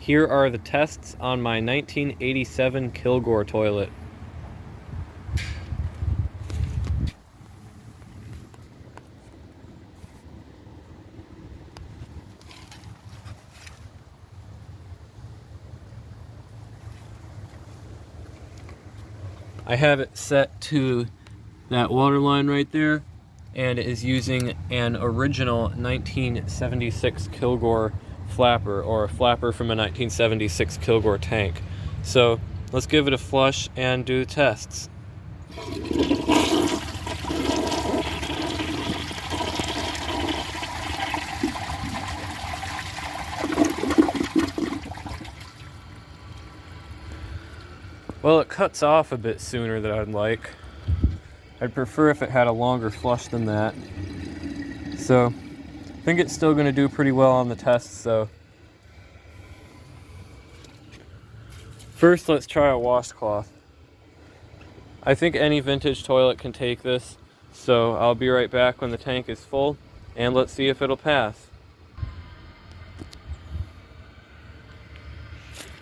Here are the tests on my 1987 Kilgore toilet. I have it set to that water line right there, and it is using an original 1976 Kilgore flapper, or a flapper from a 1976 Kilgore tank. So let's give it a flush and do the tests. Well, it cuts off a bit sooner than I'd like. I'd prefer if it had a longer flush than that. So, I think it's still going to do pretty well on the tests, though. First, let's try a washcloth. I think any vintage toilet can take this, so I'll be right back when the tank is full, and let's see if it'll pass.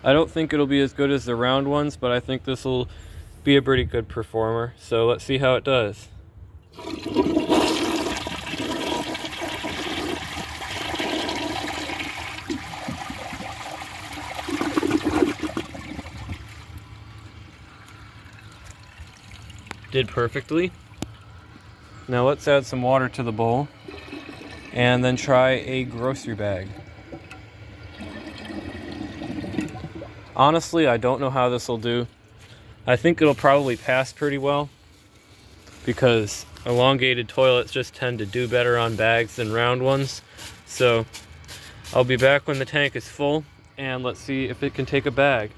I don't think it'll be as good as the round ones, but I think this will be a pretty good performer. So let's see how it does. Did perfectly. Now let's add some water to the bowl and then try a grocery bag. Honestly, I don't know how this will do. I think it'll probably pass pretty well because elongated toilets just tend to do better on bags than round ones. So I'll be back when the tank is full, and let's see if it can take a bag.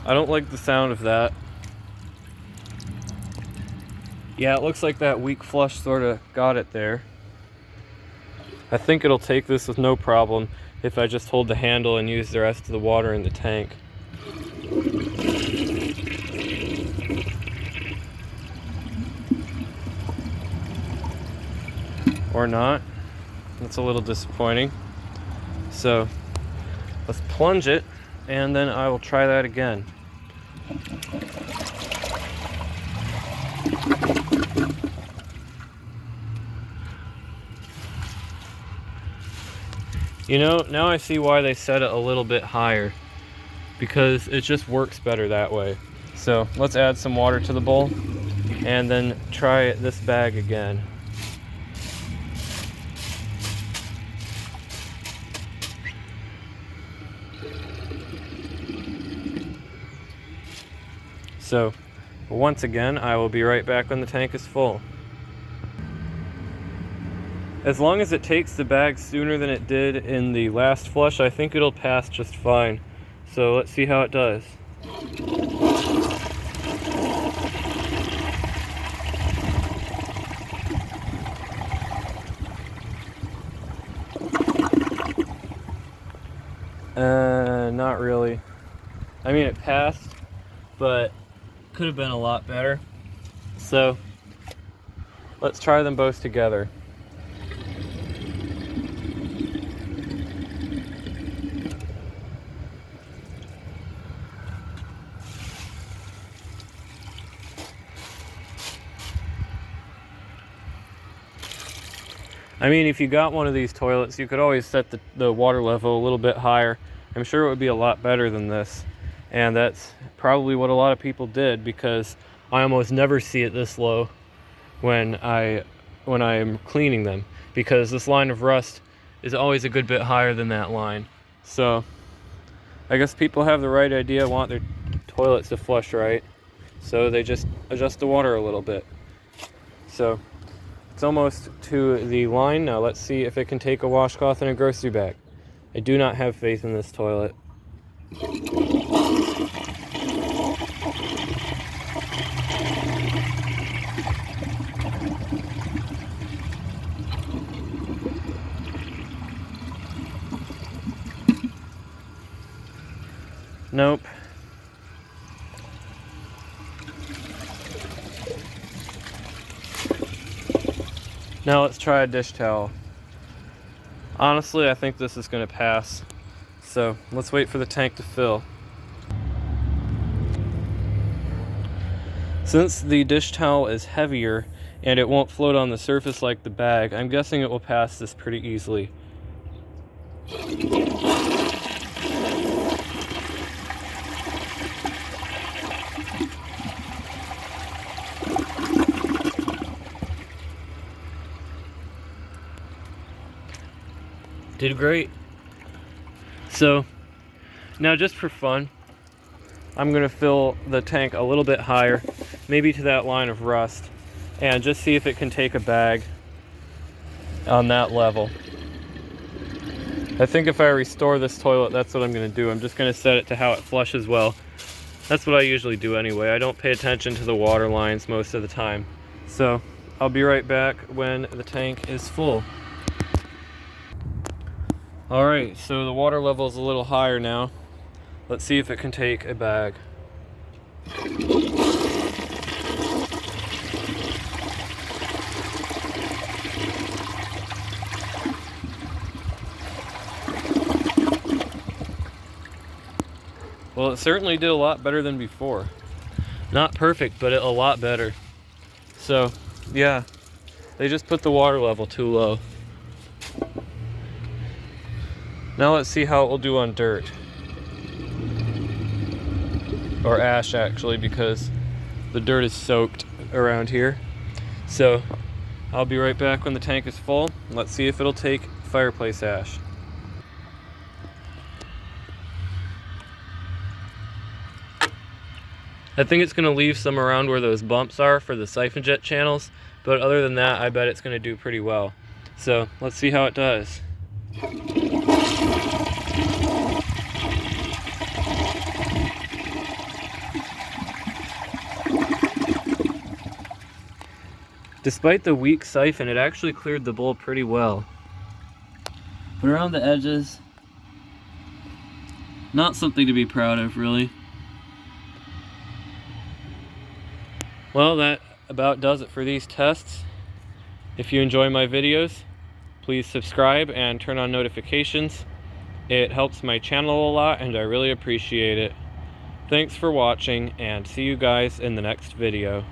I don't like the sound of that. Yeah, it looks like that weak flush sort of got it there. I think it'll take this with no problem if I just hold the handle and use the rest of the water in the tank. Or not. That's a little disappointing. So let's plunge it, and then I will try that again. You know, now I see why they set it a little bit higher, because it just works better that way. So let's add some water to the bowl and then try this bag again. So once again, I will be right back when the tank is full. As long as it takes the bag sooner than it did in the last flush, I think it'll pass just fine. So let's see how it does. Not really. I mean, it passed, but could have been a lot better. So let's try them both together. I mean, if you got one of these toilets, you could always set the water level a little bit higher. I'm sure it would be a lot better than this. And that's probably what a lot of people did, because I almost never see it this low when I am cleaning them, because this line of rust is always a good bit higher than that line. So I guess people have the right idea, want their toilets to flush right, so they just adjust the water a little bit. So it's almost to the line. Now let's see if it can take a washcloth and a grocery bag. I do not have faith in this toilet. Nope. Now let's try a dish towel. Honestly, I think this is going to pass. So let's wait for the tank to fill. Since the dish towel is heavier and it won't float on the surface like the bag, I'm guessing it will pass this pretty easily. Did great. So now, just for fun, I'm going to fill the tank a little bit higher, maybe to that line of rust, and just see if it can take a bag on that level. I think if I restore this toilet, that's what I'm going to do. I'm just going to set it to how it flushes well. That's what I usually do anyway. I don't pay attention to the water lines most of the time. So I'll be right back when the tank is full. Alright, so the water level is a little higher now. Let's see if it can take a bag. Well, it certainly did a lot better than before. Not perfect, but a lot better. So, yeah, they just put the water level too low. Now let's see how it will do on dirt. Or ash, actually, because the dirt is soaked around here. So I'll be right back when the tank is full. Let's see if it'll take fireplace ash. I think it's going to leave some around where those bumps are for the siphon jet channels, but other than that, I bet it's going to do pretty well. So let's see how it does. Despite the weak siphon, it actually cleared the bowl pretty well. But around the edges, not something to be proud of, really. Well, that about does it for these tests. If you enjoy my videos, please subscribe and turn on notifications. It helps my channel a lot and I really appreciate it. Thanks for watching and see you guys in the next video.